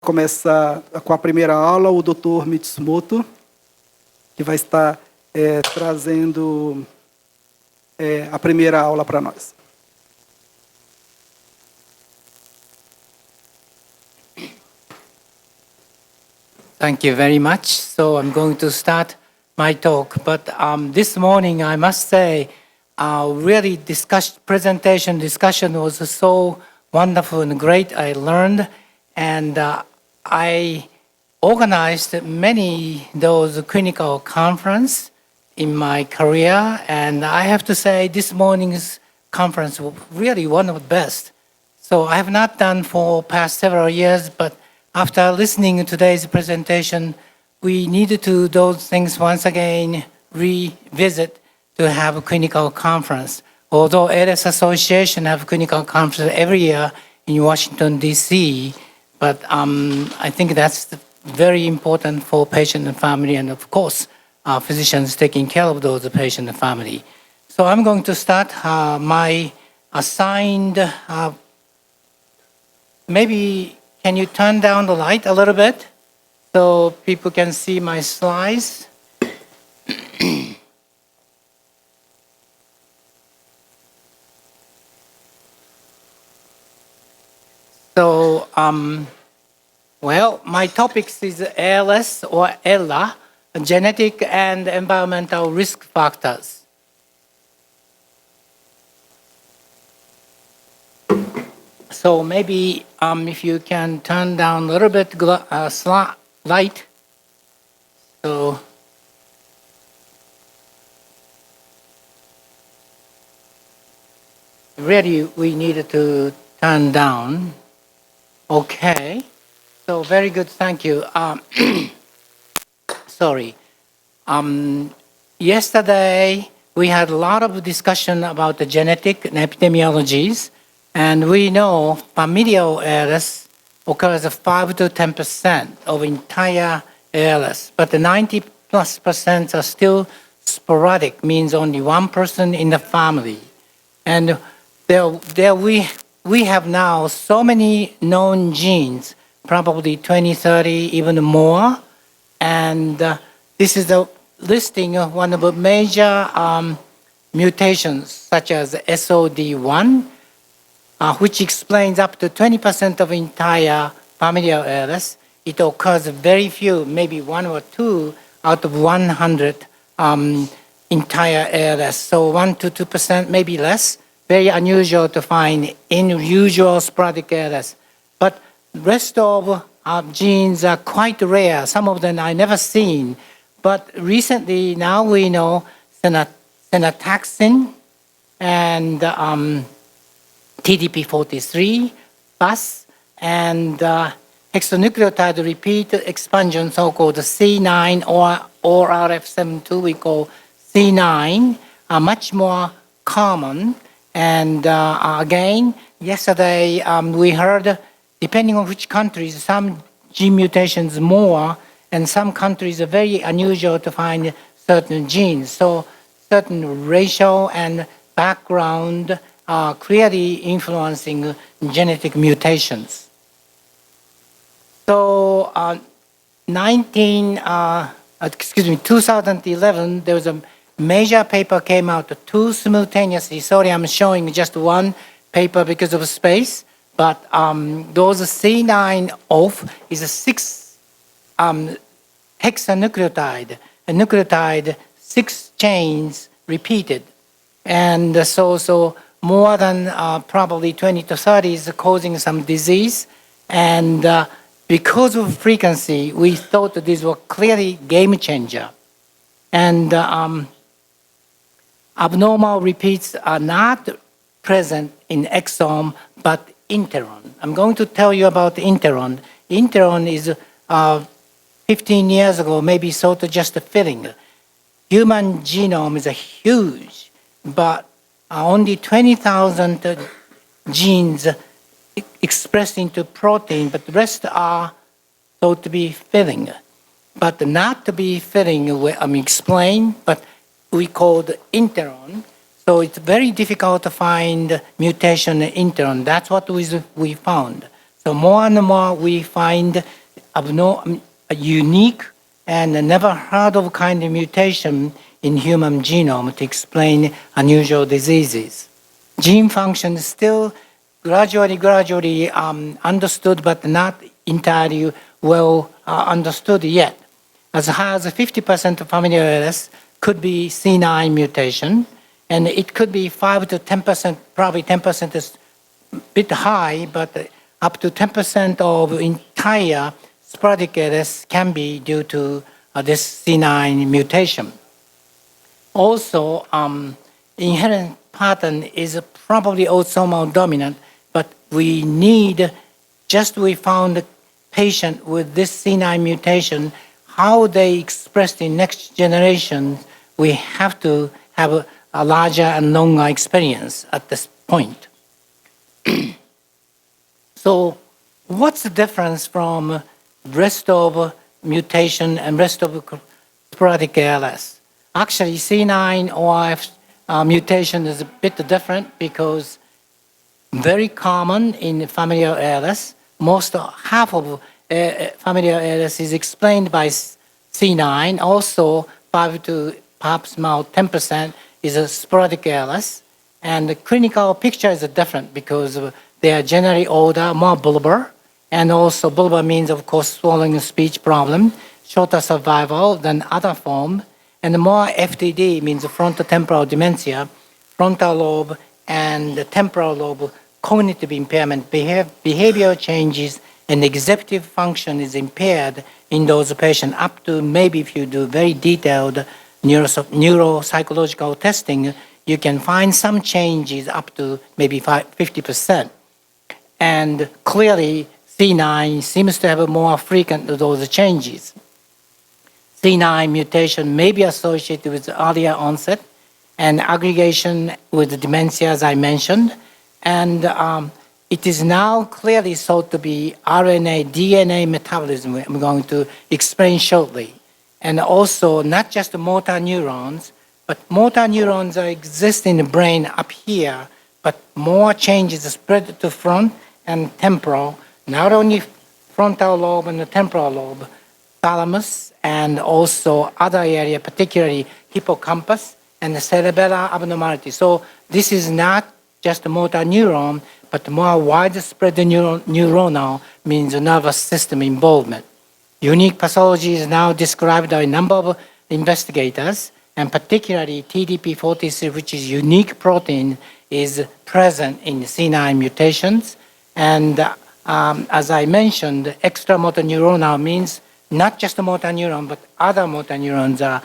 começar com a primeira aula o Dr. Mitsumoto, que vai estar trazendo a primeira aula para nós. Thank you very much. So I'm going to start my talk. But this morning, I must say, really presentation discussion was so wonderful and great. I learned, and I organized many those clinical conference in my career. And I have to say, this morning's conference was really one of the best. So I have not done for past several years, but after listening to today's presentation, we needed to do those things once again, revisit to have a clinical conference. Although ALS Association have clinical conference every year in Washington, D.C., but I think that's very important for patient and family, and of course, physicians taking care of those patient and family. So I'm going to start my assigned, maybe can you turn down the light a little bit so people can see my slides? So, well, my topics is ALS or ELA, genetic and environmental risk factors. So maybe if you can turn down a little bit light. So really we needed to turn down. Okay. So very good, thank you. Sorry. Yesterday we had a lot of discussion about the genetic and epidemiologies. And we know familial ALS occurs 5 to 10% of entire ALS, but the 90+% are still sporadic, means only one person in the family. And we have now so many known genes, probably 20, 30, even more. And this is a listing of one of the major mutations, such as SOD1, which explains up to 20% of entire familial ALS. It occurs very few, maybe 1 or 2 out of 100 entire ALS. So 1 to 2%, maybe less. Very unusual to find in usual sporadic ALS. But the rest of genes are quite rare. Some of them I never seen. But recently, now we know synataxin and TDP43, BUS, and hexanucleotide repeat expansion, so-called C9 or RF72, we call C9, are much more common. And again, yesterday we heard, depending on which countries, some gene mutations more, and some countries are very unusual to find certain genes. So certain racial and background are clearly influencing genetic mutations. So 2011, there was a major paper came out, 2 simultaneously. Sorry, I'm showing just one paper because of space, but those C9 off is a 6 hexanucleotide, a nucleotide 6 chains repeated. And so more than probably 20 to 30 is causing some disease. And because of frequency, we thought that these were clearly game changer. And abnormal repeats are not present in exome, but interon. I'm going to tell you about interon. Interon is 15 years ago, maybe sort of just a filling. Human genome is a huge, but only 20,000 genes expressed into protein, but the rest are thought to be filling. But not to be filling, explain, but we call the interon. So it's very difficult to find mutation in interon. That's what we found. So more and more we find a unique and never heard of kind of mutation in human genome to explain unusual diseases. Gene function is still gradually understood, but not entirely well understood yet. As high as 50% of familial ALS could be C9 mutation, and it could be 5 to 10%, probably 10% is a bit high, but up to 10% of entire sporadic ALS can be due to this C9 mutation. Also, inherent pattern is probably autosomal dominant, but we found a patient with this C9 mutation, how they expressed in next generation, we have to have a larger and longer experience at this point. So what's the difference from rest of mutation and rest of sporadic ALS? Actually, C9 ORF mutation is a bit different because very common in familial ALS. Half of familial ALS is explained by C9. Also, 5 to perhaps about 10% is a sporadic ALS. And the clinical picture is different because they are generally older, more bulbar. And also bulbar means, of course, swallowing speech problem, shorter survival than other form. And more FTD means frontotemporal dementia, frontal lobe and the temporal lobe cognitive impairment, behavioral changes, and executive function is impaired in those patients up to maybe if you do very detailed neuropsychological testing, you can find some changes up to maybe 50%. And clearly, C9 seems to have more frequent those changes. C9 mutation may be associated with earlier onset and aggregation with dementia, as I mentioned. And it is now clearly thought to be RNA, DNA metabolism, I'm going to explain shortly. And also not just motor neurons, but motor neurons exist in the brain up here, but more changes spread to front and temporal, not only frontal lobe and the temporal lobe, thalamus, and also other area, particularly hippocampus and the cerebellar abnormality. So this is not just a motor neuron, but more widespread neuronal means nervous system involvement. Unique pathology is now described by a number of investigators, and particularly TDP43, which is unique protein, is present in C9 mutations. And as I mentioned, extramotor neuronal means not just a motor neuron, but other motor neurons are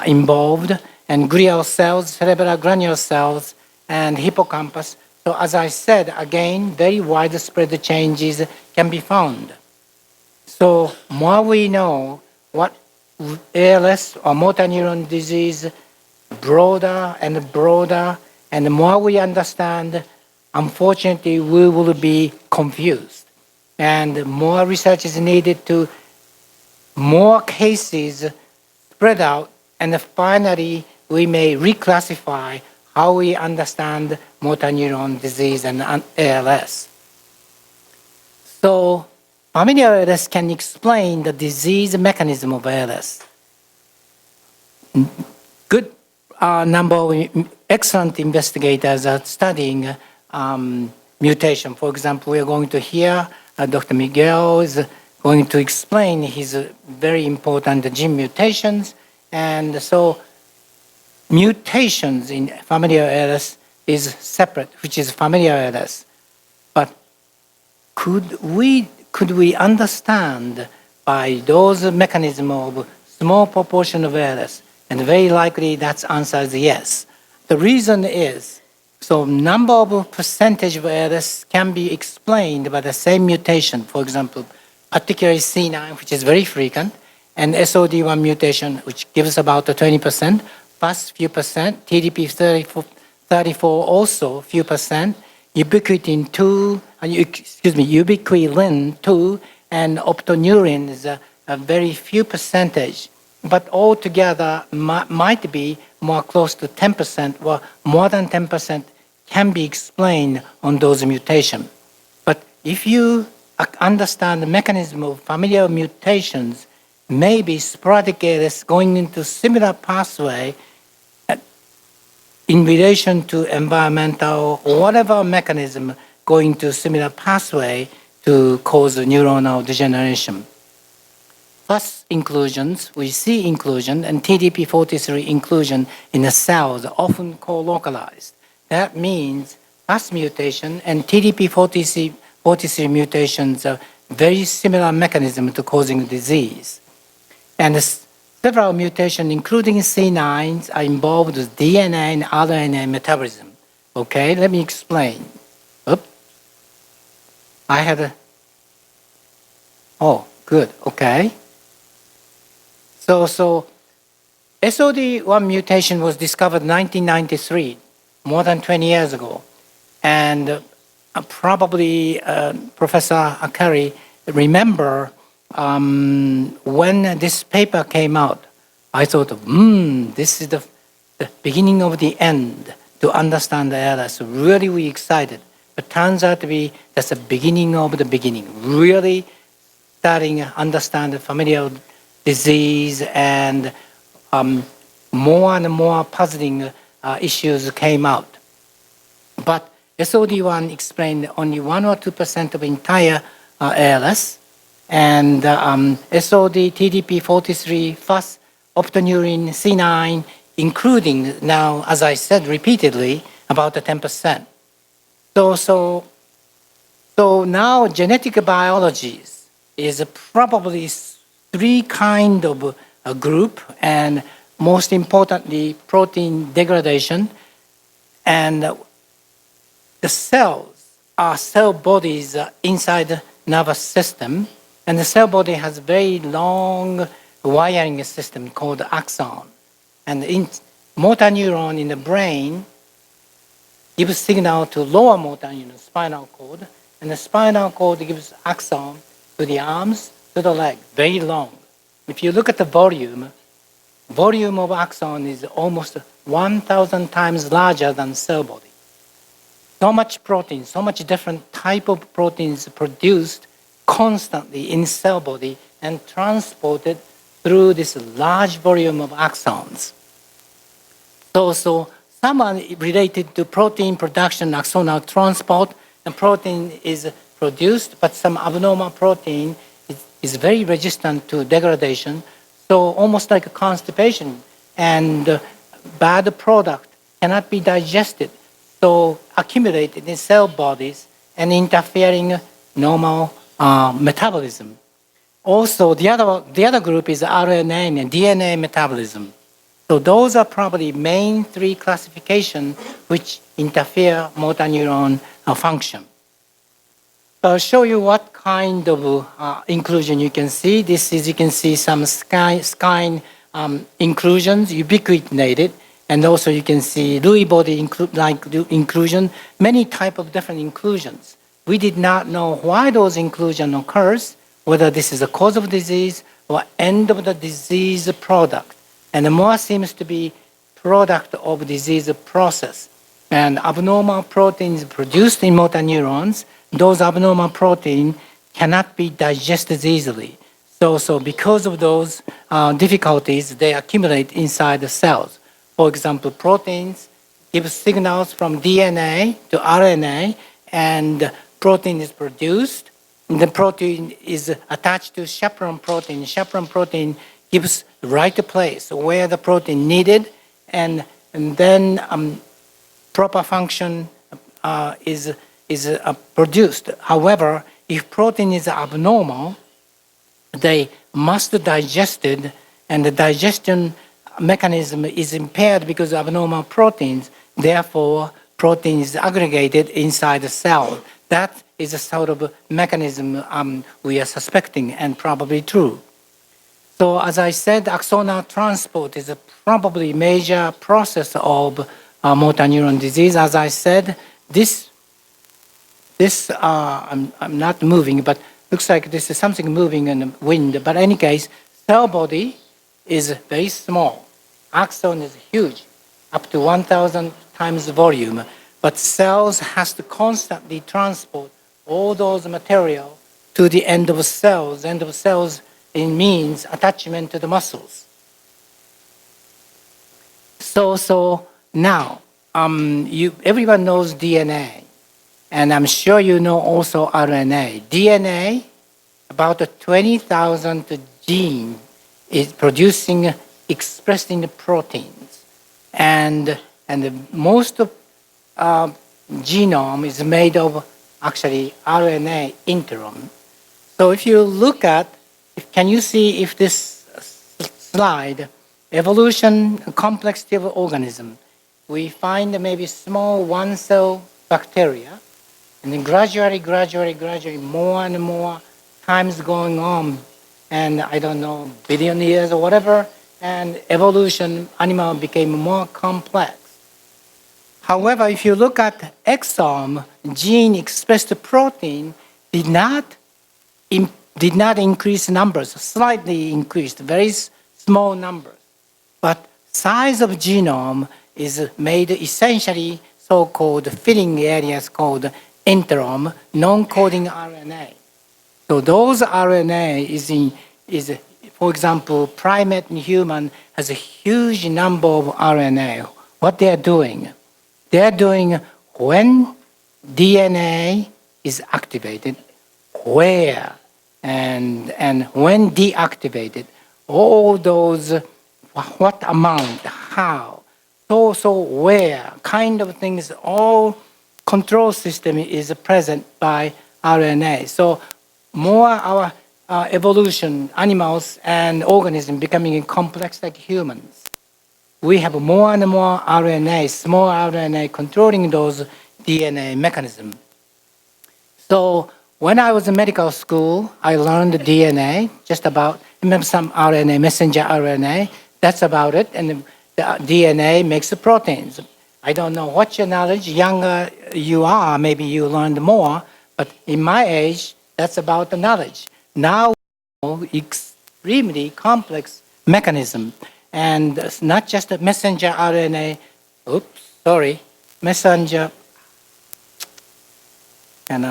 involved, and glial cells, cerebellar granule cells, and hippocampus. So as I said, again, very widespread changes can be found. So more we know what ALS or motor neuron disease broader, and the more we understand, unfortunately, we will be confused. And more research is needed to more cases spread out, and finally, we may reclassify how we understand motor neuron disease and ALS. So, familial ALS can explain the disease mechanism of ALS. Good number of excellent investigators are studying mutation. For example, we are going to hear Dr. Miguel is going to explain his very important gene mutations. And so mutations in familial ALS is separate, which is familial ALS. But could we understand by those mechanisms of small proportion of ALS? And very likely that answer is yes. The reason is, so number of percentage of ALS can be explained by the same mutation. For example, particularly C9, which is very frequent, and SOD1 mutation, which gives about 20%, plus few percent, TDP34 also few percent, ubiquitin 2, ubiquilin 2, and optoneurin is a very few percentage. But altogether might be more close to 10% or more than 10% can be explained on those mutations. But if you understand the mechanism of familial mutations, maybe sporadic ALS going into similar pathway in relation to environmental or whatever mechanism going to similar pathway to cause neuronal degeneration. First inclusions, we see inclusion and TDP43 inclusion in the cells often co-localized. That means FAS mutation and TDP43 mutations are very similar mechanism to causing disease. And several mutations, including C9s, are involved with DNA and RNA metabolism. Okay, let me explain. Oops. I had a... Oh, good, okay. So SOD1 mutation was discovered in 1993, more than 20 years ago. And probably Professor Akari remember when this paper came out, I thought, this is the beginning of the end to understand the ALS. Really, we excited. But turns out to be that's the beginning of the beginning. Really starting to understand the familial disease and more and more puzzling issues came out. But SOD1 explained only 1 or 2% of entire ALS, and SOD, TDP43, FAS, optoneurine, C9, including now, as I said repeatedly, about 10%. So now genetic biologies is probably 3 kind of a group, and most importantly, protein degradation. And the cells are cell bodies inside the nervous system, and the cell body has very long wiring system called axon. And motor neuron in the brain gives signal to lower motor neuron, spinal cord, and the spinal cord gives axon to the arms, to the leg, very long. If you look at the volume of axon is almost 1,000 times larger than cell body. So much protein, so much different type of proteins produced constantly in cell body and transported through this large volume of axons. So some are related to protein production, axonal transport, and protein is produced, but some abnormal protein is very resistant to degradation, so almost like a constipation, and bad product cannot be digested, so accumulated in cell bodies and interfering normal metabolism. Also, the other group is RNA and DNA metabolism. So those are probably main 3 classifications which interfere motor neuron function. I'll show you what kind of inclusion you can see. This is, you can see some sky inclusions, ubiquitinated, and also you can see Lewy body inclusion, many type of different inclusions. We did not know why those inclusion occurs, whether this is a cause of disease or end of the disease product. And the more seems to be product of disease process. And abnormal proteins produced in motor neurons, those abnormal proteins cannot be digested easily. So because of those difficulties, they accumulate inside the cells. For example, proteins give signals from DNA to RNA, and protein is produced. The protein is attached to chaperone protein. Chaperone protein gives right place where the protein needed, and then proper function is produced. However, if protein is abnormal, they must digest it, and the digestion mechanism is impaired because of abnormal proteins. Therefore, protein is aggregated inside the cell. That is a sort of mechanism we are suspecting, and probably true. So as I said, axonal transport is a probably major process of motor neuron disease. As I said, this I'm not moving, but looks like this is something moving in the wind. But in any case, cell body is very small. Axon is huge, up to 1,000 times the volume. But cells has to constantly transport all those material to the end of cells. End of cells, it means attachment to the muscles. So now, everyone knows DNA, and I'm sure you know also RNA. DNA, about 20,000 genes is producing, expressing the proteins, and most of genome is made of actually RNA interim. So if you look at, can you see if this slide, evolution, complexity of organism, we find maybe small one-cell bacteria, and then gradually, more and more times going on, and I don't know, billion years or whatever, and evolution, animal became more complex. However, if you look at exome, gene expressed protein did not increase numbers, slightly increased, very small numbers. But size of genome is made essentially so-called filling areas called interom, non-coding RNA. So those RNA is, for example, primate and human has a huge number of RNA. What they are doing when DNA is activated, where and when deactivated, all those, what amount, how, so where, kind of things, all control system is present by RNA. So more our evolution, animals and organisms becoming complex like humans. We have more and more RNA, small RNA controlling those DNA mechanisms. So when I was in medical school, I learned DNA, just about, remember some RNA, messenger RNA, that's about it, and the DNA makes the proteins. I don't know what your knowledge, younger you are, maybe you learned more, but in my age, that's about the knowledge. Now, extremely complex mechanism, and it's not just a messenger RNA, messenger, can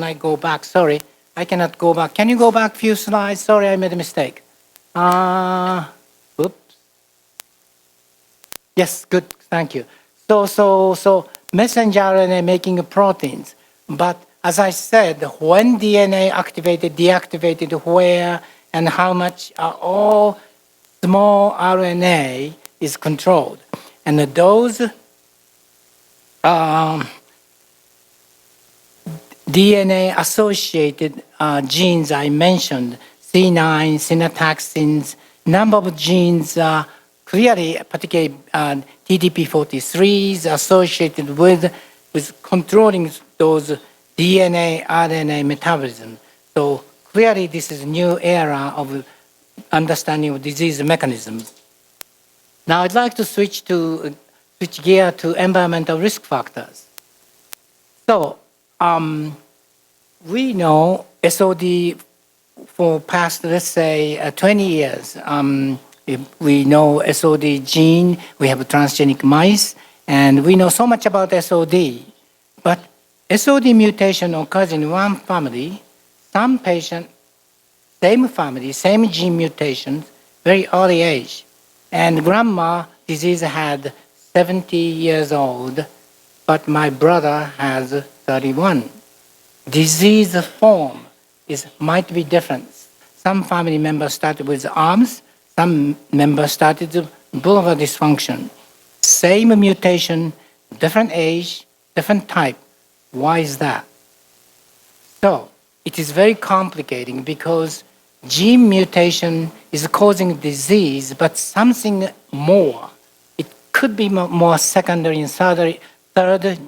I go back? Sorry, I cannot go back. Can you go back a few slides? Sorry, I made a mistake. Yes, good, thank you. So messenger RNA making proteins, but as I said, when DNA activated, deactivated, where and how much are all small RNA is controlled. And those DNA-associated genes I mentioned, C9, synataxins, number of genes clearly, particularly TDP43s associated with controlling those DNA, RNA metabolism. So clearly this is a new era of understanding of disease mechanisms. Now I'd like to switch gear to environmental risk factors. So we know SOD for past, let's say, 20 years. We know SOD gene, we have transgenic mice, and we know so much about SOD. But SOD mutation occurs in one family, some patient, same family, same gene mutation, very early age. And grandma disease had 70 years old, but my brother has 31. Disease form might be different. Some family members started with arms, some members started with bulbar dysfunction. Same mutation, different age, different type. Why is that? So it is very complicating because gene mutation is causing disease, but something more. It could be more secondary and third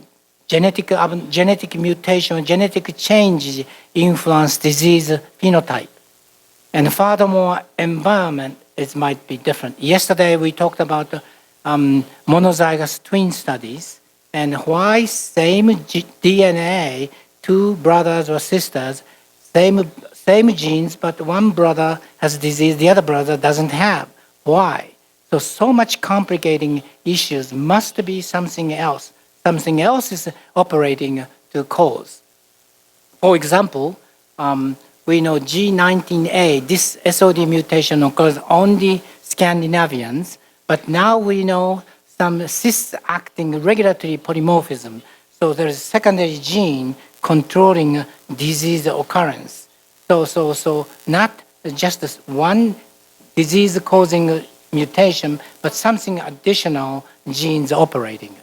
genetic mutation, genetic change influence disease phenotype. And furthermore, environment might be different. Yesterday we talked about monozygous twin studies and why same DNA, two brothers or sisters, same genes, but one brother has disease, the other brother doesn't have. Why? So much complicating issues must be something else. Something else is operating to cause. For example, we know G19A, this SOD mutation occurs only Scandinavians, but now we know some cis-acting regulatory polymorphism. So there is a secondary gene controlling disease occurrence. So not just this one disease-causing mutation, but something additional genes operating.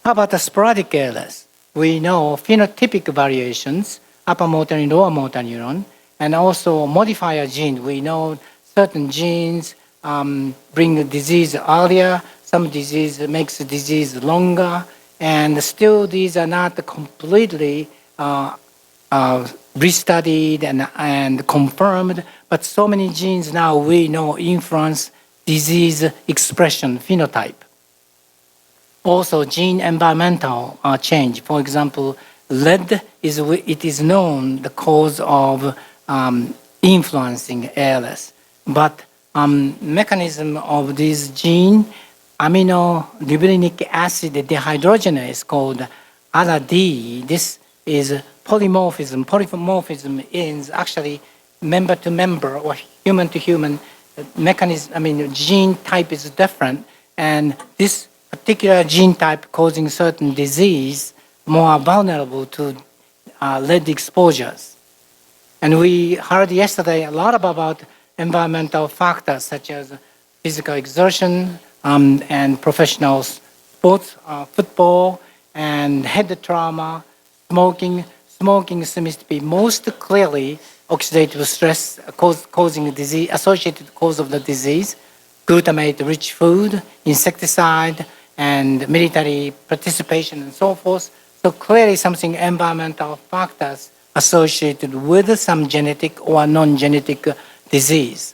How about the sporadic ALS? We know phenotypic variations, upper motor and lower motor neuron, and also modifier genes. We know certain genes bring the disease earlier, some disease makes the disease longer, and still these are not completely restudied and confirmed, but so many genes now we know influence disease expression phenotype. Also, gene environmental change. For example, lead is known the cause of influencing ALS, but mechanism of this gene, aminoleucinic acid dehydrogenase called ALA-D. This is polymorphism. Polymorphism is actually member to member or human to human mechanism. Gene type is different, and this particular gene type causing certain disease more vulnerable to lead exposures. And we heard yesterday a lot about environmental factors such as physical exertion and professional sports, football, and head trauma, smoking. Smoking seems to be most clearly oxidative stress causing disease, associated cause of the disease, glutamate-rich food, insecticide, and military participation and so forth. So clearly something environmental factors associated with some genetic or non-genetic disease.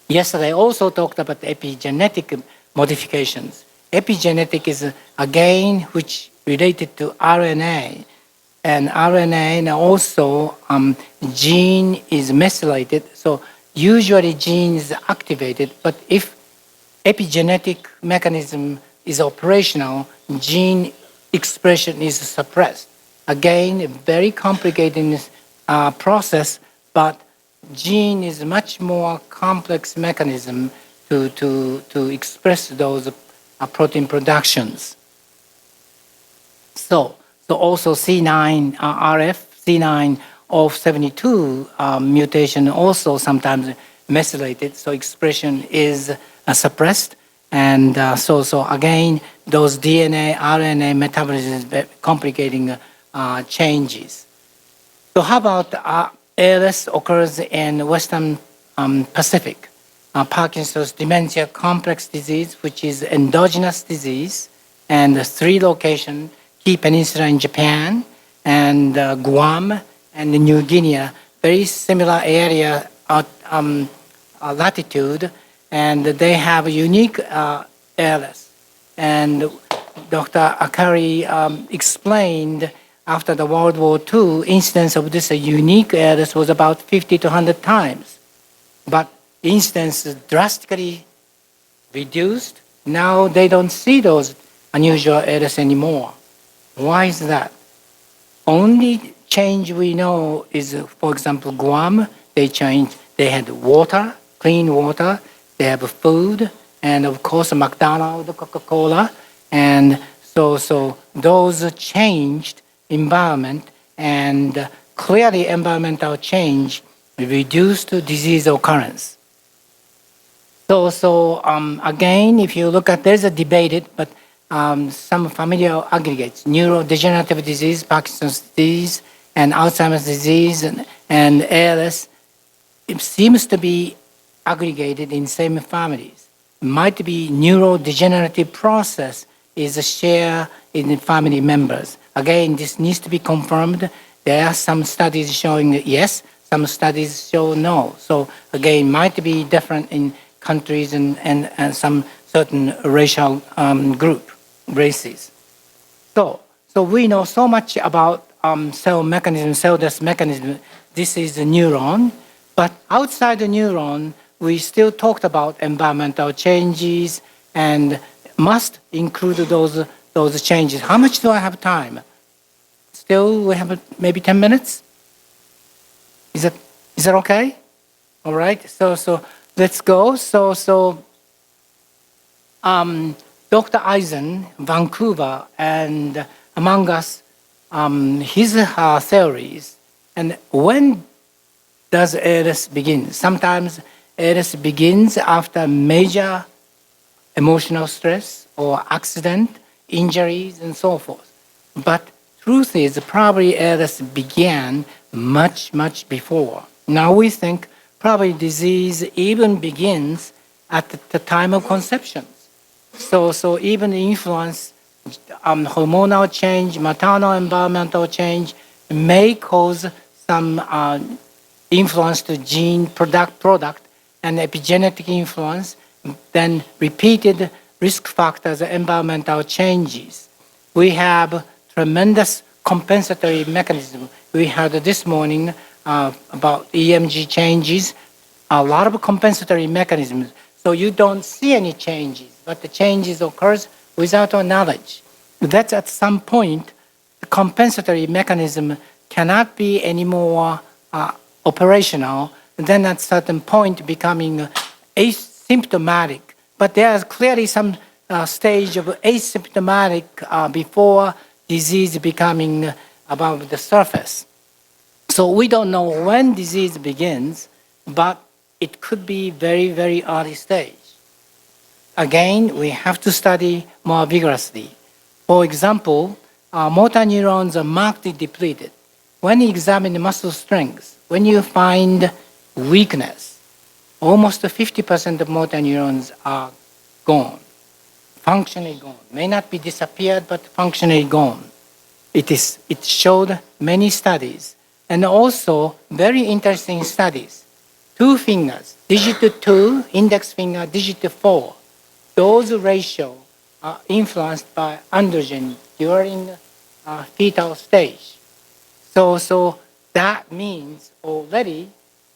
Yesterday I also talked about epigenetic modifications. Epigenetic is again which related to RNA. And RNA and also gene is methylated. So usually gene is activated, but if epigenetic mechanism is operational, gene expression is suppressed. Again, a very complicated process, but gene is a much more complex mechanism to express those protein productions. So also C9 RF, C9OF72 mutation also sometimes methylated, so expression is suppressed. And so again, those DNA, RNA metabolism complicating changes. So how about ALS occurs in Western Pacific? Parkinson's dementia complex disease, which is endogenous disease, and 3 locations, Key Peninsula in Japan, and Guam, and New Guinea, very similar area latitude, and they have a unique ALS. And Dr. Akari explained after the World War II, incidence of this unique ALS was about 50 to 100 times. But incidence drastically reduced. Now they don't see those unusual ALS anymore. Why is that? Only change we know is, for example, Guam, they had water, clean water, they have food, and of course McDonald's, Coca-Cola, and so those changed environment, and clearly environmental change reduced disease occurrence. So again, if you look at, there's a debated, but some familial aggregates, neurodegenerative disease, Parkinson's disease, and Alzheimer's disease, and ALS, it seems to be aggregated in same families. It might be neurodegenerative process is a share in the family members. Again, this needs to be confirmed. There are some studies showing that yes, some studies show no. So again, might be different in countries and some certain racial races. So we know so much about cell mechanism, cell death mechanism. This is a neuron, but outside the neuron, we still talked about environmental changes and must include those changes. How much do I have time? still we have maybe 10 minutes? Is that okay? All right. So let's go. Dr. Eisen, Vancouver, and among us, his theories. And when does ALS begin? Sometimes ALS begins after major emotional stress or accident, injuries, and so forth. But truth is, probably ALS began much, much before. Now we think probably disease even begins at the time of conception. So even influence, hormonal change, maternal environmental change may cause some influence to gene product and epigenetic influence, then repeated risk factors, environmental changes. We have tremendous compensatory mechanism. We heard this morning about EMG changes, a lot of compensatory mechanisms. So you don't see any changes, but the changes occurs without our knowledge. That at some point, the compensatory mechanism cannot be any more operational, then at certain point becoming asymptomatic. But there is clearly some stage of asymptomatic before disease becoming above the surface. So we don't know when disease begins, but it could be very, very early stage. Again, we have to study more vigorously. For example, motor neurons are markedly depleted. When you examine muscle strength, when you find weakness, almost 50% of motor neurons are gone, functionally gone. May not be disappeared, but functionally gone. It showed many studies, and also very interesting studies. 2 fingers, digit 2, index finger, digit 4. Those ratios are influenced by androgen during fetal stage. So that means already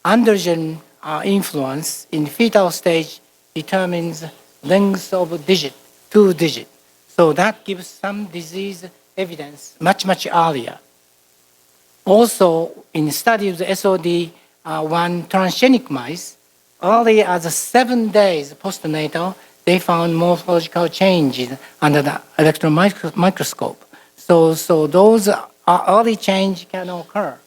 androgen influence in fetal stage determines length of digit, 2 digit. So that gives some disease evidence much, much earlier. Also, in studies of SOD1 transgenic mice, early as 7 days postnatal, they found morphological changes under the electron microscope. So those early change can occur.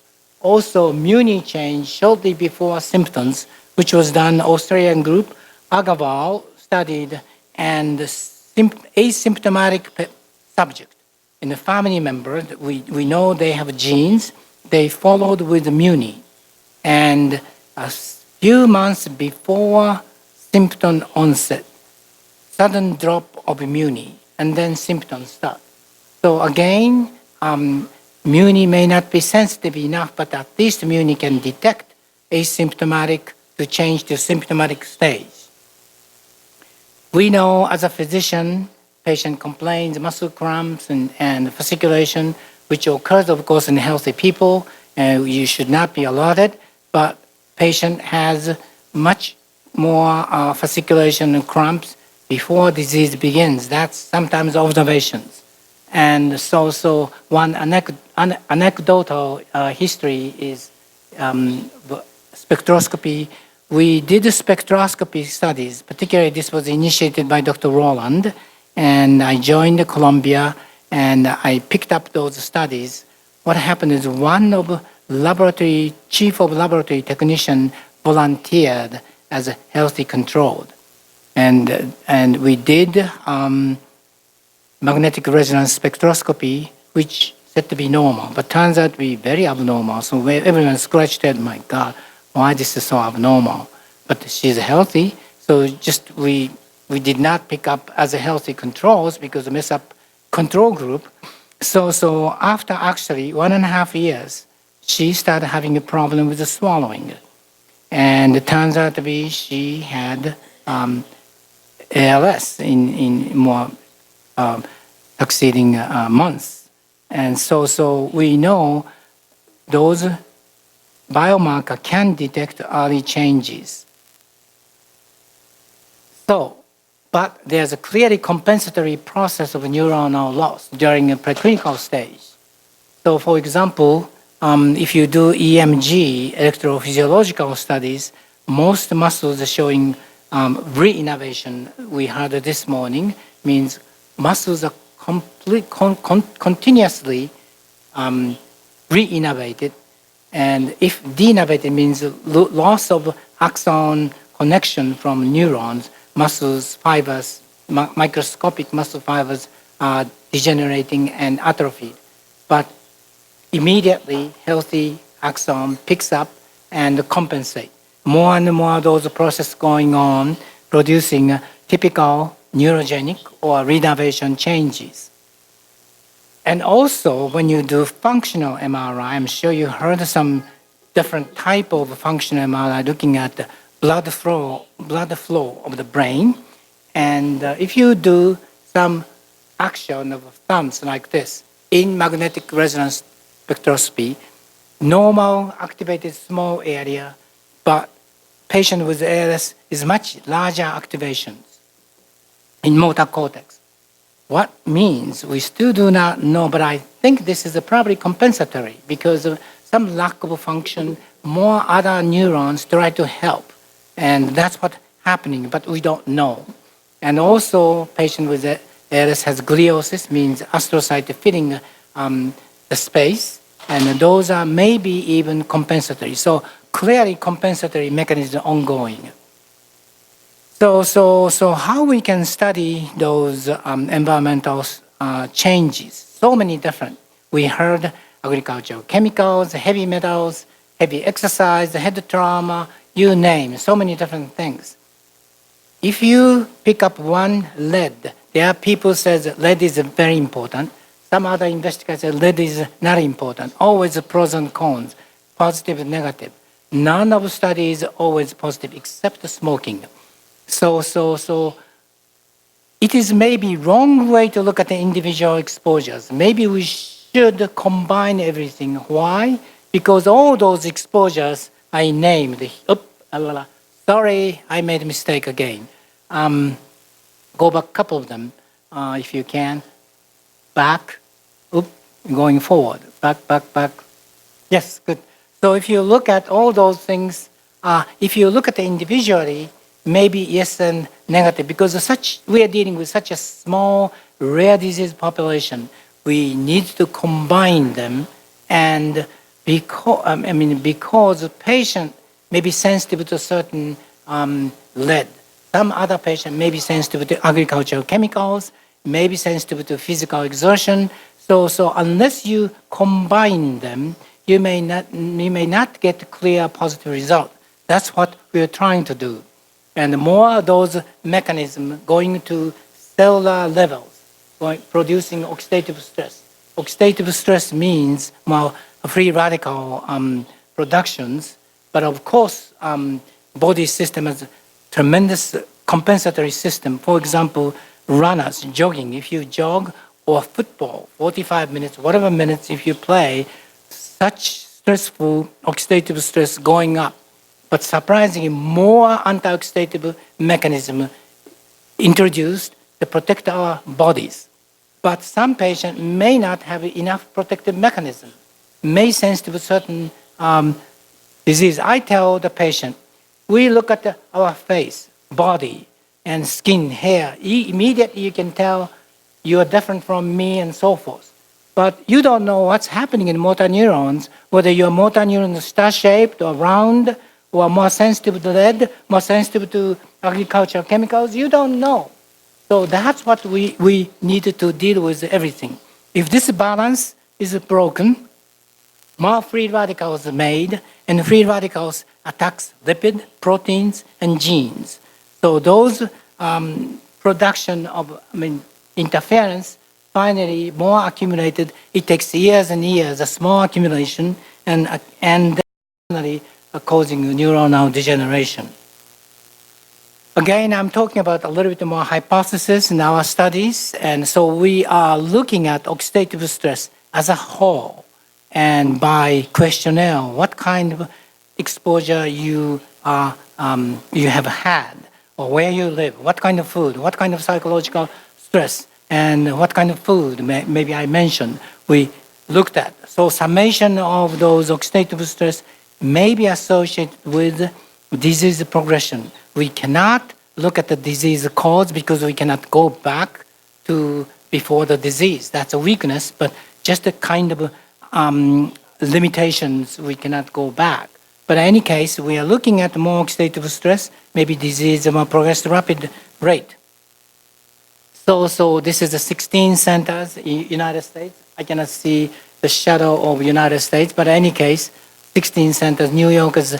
Also, Muni change shortly before symptoms, which was done Australian group, Agarwal studied, and asymptomatic subject. In the family member, we know they have genes, they followed with Muni. And a few months before symptom onset, sudden drop of Muni, and then symptoms start. So again, Muni may not be sensitive enough, but at least Muni can detect asymptomatic to change to symptomatic stage. We know as a physician, patient complains, muscle cramps and fasciculation, which occurs, of course, in healthy people. You should not be alerted, but patient has much more fasciculation and cramps before disease begins. That's sometimes observations. And so one anecdotal history is spectroscopy. We did spectroscopy studies, particularly this was initiated by Dr. Roland, and I joined Columbia and I picked up those studies. What happened is one of chief of laboratory technician volunteered as a healthy controlled. And we did magnetic resonance spectroscopy, which said to be normal, but turns out to be very abnormal. So everyone scratched their head, my God, why this is so abnormal? But she's healthy, so just we did not pick up as a healthy controls because we mess up control group. So after actually 1.5 years, she started having a problem with the swallowing. And it turns out to be she had ALS in more succeeding months. And so we know those biomarker can detect early changes. But there's a clearly compensatory process of neuronal loss during a preclinical stage. So, for example, if you do EMG, electrophysiological studies, most muscles are showing re-innervation. We heard this morning means muscles are continuously re-innervated, and if de-innervated means loss of axon connection from neurons, muscles, fibers, microscopic muscle fibers are degenerating and atrophied. But immediately, healthy axon picks up and compensate. More and more those processes going on, producing typical neurogenic or renervation changes. And also, when you do functional MRI, I'm sure you heard some different type of functional MRI looking at the blood flow of the brain. And if you do some action of thumbs like this in magnetic resonance spectroscopy, normal activated small area, but patient with ALS is much larger activations in motor cortex. What means we still do not know, but I think this is probably compensatory because of some lack of function, more other neurons try to help. And that's what's happening, but we don't know. And also, patient with ALS has gliosis, means astrocyte filling the space, and those are maybe even compensatory. So clearly compensatory mechanism ongoing. So how we can study those environmental changes? So many different. We heard agricultural chemicals, heavy metals, heavy exercise, head trauma, you name, so many different things. If you pick up one lead, there are people says lead is very important. Some other investigators say lead is not important. Always pros and cons, positive and negative. None of the study is always positive except smoking. So it is maybe wrong way to look at the individual exposures. Maybe we should combine everything. Why? Because all those exposures I named. Sorry, I made a mistake again. Go back a couple of them, if you can. Back, going forward. Back. Yes, good. So if you look at all those things, if you look at it individually, maybe yes and negative, because we are dealing with such a small, rare disease population. We need to combine them, and because the patient may be sensitive to certain lead. Some other patient may be sensitive to agricultural chemicals, may be sensitive to physical exertion. So unless you combine them, you may not get clear positive result. That's what we are trying to do. And the more those mechanisms going to cellular levels, producing oxidative stress. Oxidative stress means free radical productions, but of course, body system has a tremendous compensatory system. For example, runners, jogging, if you jog, or football, 45 minutes, whatever minutes, if you play, such stressful oxidative stress going up. But surprisingly, more anti-oxidative mechanism introduced to protect our bodies. But some patients may not have enough protective mechanism, may sensitive to certain disease. I tell the patient, we look at our face, body, and skin, hair. Immediately you can tell you are different from me and so forth. But you don't know what's happening in motor neurons, whether your motor neurons are star-shaped or round, or more sensitive to lead, more sensitive to agricultural chemicals. You don't know. So that's what we need to deal with everything. If this balance is broken, more free radicals are made, and free radicals attacks lipid, proteins, and genes. So those production of interference, finally more accumulated. It takes years and years, a small accumulation, and finally causing neuronal degeneration. Again, I'm talking about a little bit more hypothesis in our studies, and so we are looking at oxidative stress as a whole, and by questionnaire, what kind of exposure you have had, or where you live, what kind of food, what kind of psychological stress, and what kind of food, maybe I mentioned, we looked at. So summation of those oxidative stress may be associated with disease progression. We cannot look at the disease cause because we cannot go back to before the disease. That's a weakness, but just a kind of limitations, we cannot go back. But in any case, we are looking at more oxidative stress, maybe disease will progress rapid rate. So this is the 16 centers in United States. I cannot see the shadow of United States, but in any case, 16 centers. New York is,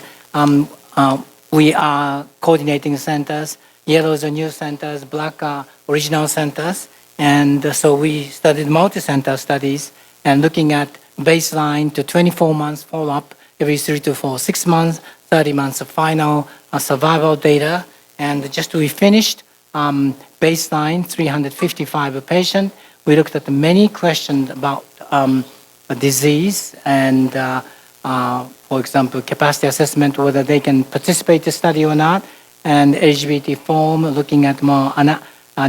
we are coordinating centers. Yellows are new centers, black are original centers. And so we studied multi-center studies and looking at baseline to 24 months follow-up, every 3 to 6 months, 30 months of final survival data. And just we finished baseline 355 patients. We looked at many questions about disease and, for example, capacity assessment, whether they can participate in the study or not, and eligibility form, looking at more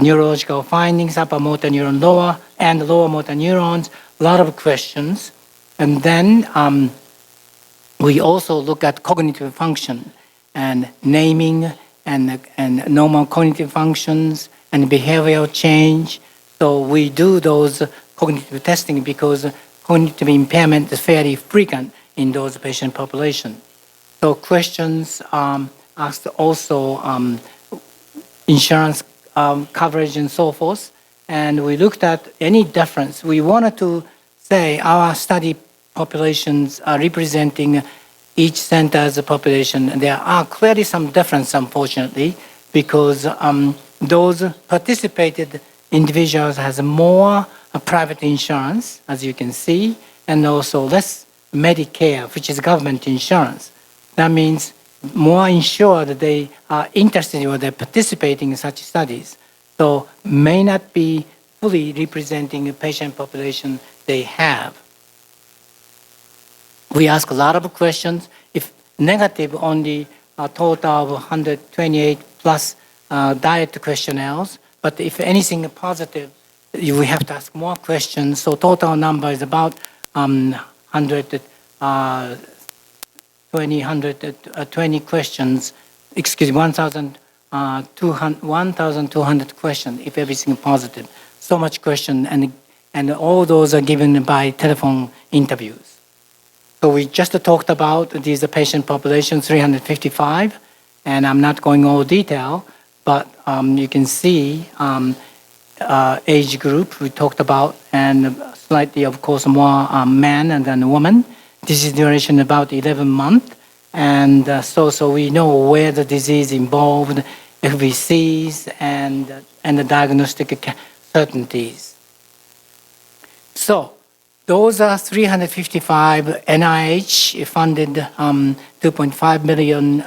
neurological findings, upper motor neuron lower and lower motor neurons, a lot of questions. And then we also look at cognitive function and naming and normal cognitive functions and behavioral change. So we do those cognitive testing because cognitive impairment is fairly frequent in those patient population. So questions asked also insurance coverage and so forth. And we looked at any difference. We wanted to say our study populations are representing each center's population. There are clearly some difference, unfortunately, because those participated individuals has more private insurance, as you can see, and also less Medicare, which is government insurance. That means more insured they are interested or they're participating in such studies. So may not be fully representing the patient population they have. We ask a lot of questions. If negative, only a total of 128 plus diet questionnaires. But if anything positive, we have to ask more questions. So total number is about 120 questions, excuse me, 1,200 questions if everything positive. So much question, and all those are given by telephone interviews. So we just talked about these patient population, 355, and I'm not going all detail, but you can see age group we talked about, and slightly, of course, more men than women. Disease duration about 11 months, and so we know where the disease involved, FVCs, and the diagnostic certainties. So those are 355 NIH funded $2.5 million,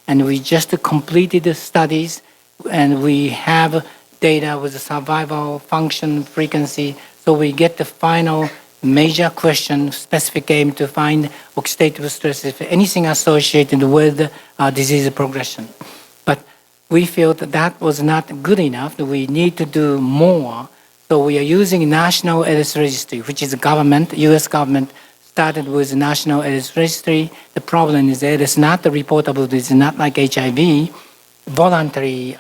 and we just completed the studies, and we have data with the survival function frequency, so we get the final major question, specific aim to find oxidative stress, if anything associated with disease progression. But we feel that that was not good enough, that we need to do more. So we are using National ALS Registry, which is a government, US government started with the National ALS Registry. The problem is that it's not reportable, it's not like HIV, voluntary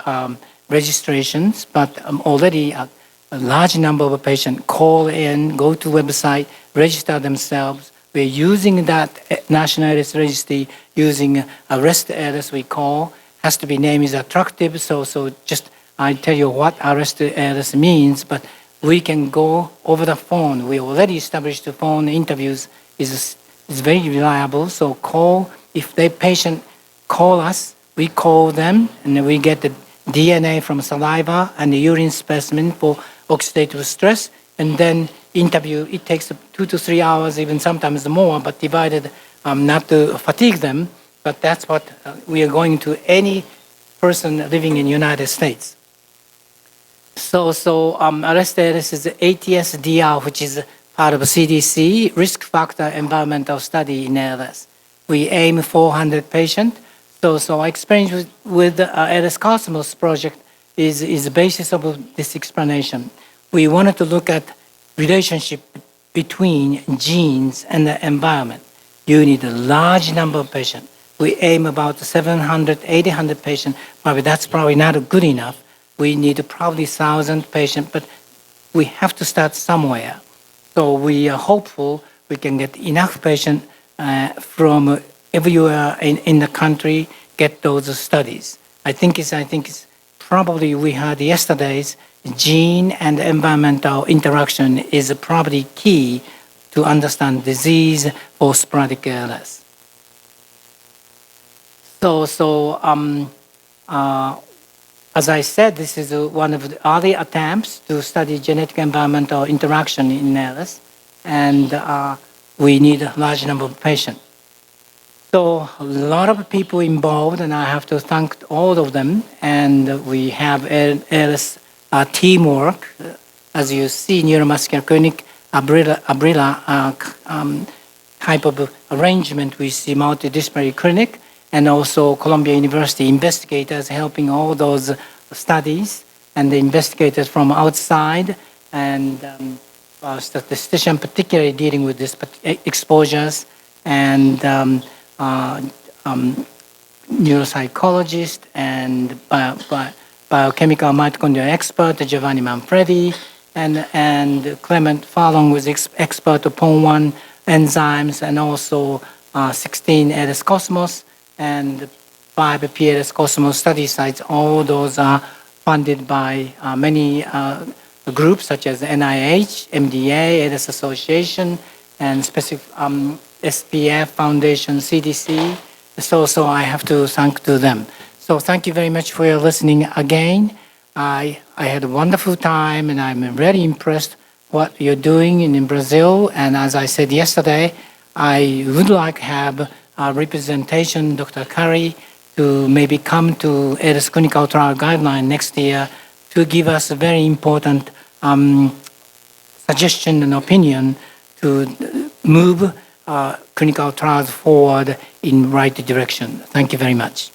registrations, but already a large number of patients call in, go to website, register themselves. We're using that National ALS Registry using arrest ALS we call, has to be named is attractive, so just I tell you what arrest ALS means, but we can go over the phone. We already established the phone interviews is very reliable, so call, if the patient call us, we call them, and then we get the DNA from saliva and the urine specimen for oxidative stress, and then interview. It takes 2 to 3 hours, even sometimes more, but divided not to fatigue them. But that's what we are going to any person living in the United States. So arrest ALS is ATS-DR, which is part of CDC, risk factor environmental study in ALS. We aim 400 patients. So our experience with the ALS Cosmos project is the basis of this explanation. We wanted to look at relationship between genes and the environment. You need a large number of patients. We aim about 700, 800 patients. Probably that's probably not good enough. We need probably 1,000 patients, but we have to start somewhere. So we are hopeful we can get enough patients from everywhere in the country, get those studies. I think it's probably we heard yesterday's gene and environmental interaction is probably key to understand disease or sporadic ALS. As I said, this is one of the early attempts to study genetic environmental interaction in ALS, and we need a large number of patients. So a lot of people involved, and I have to thank all of them. And we have ALS teamwork. As you see, neuromuscular clinic, umbrella type of arrangement with the multidisciplinary clinic, and also Columbia University investigators helping all those studies, and the investigators from outside, and statistician particularly dealing with this exposures, and neuropsychologist and biochemical mitochondrial expert Giovanni Manfredi, and Clement Farlong was expert upon PON1 enzymes, and also 16 ALS Cosmos and 5 PLS Cosmos study sites. All those are funded by many groups such as NIH, MDA, ALS Association, and specific SPF Foundation, CDC. So I have to thank to them. So thank you very much for your listening again. I had a wonderful time, and I'm very impressed what you're doing in Brazil. And as I said yesterday, I would like to have a representation, Dr. Curry, to maybe come to ALS clinical trial guideline next year to give us a very important suggestion and opinion to move clinical trials forward in right direction. Thank you very much.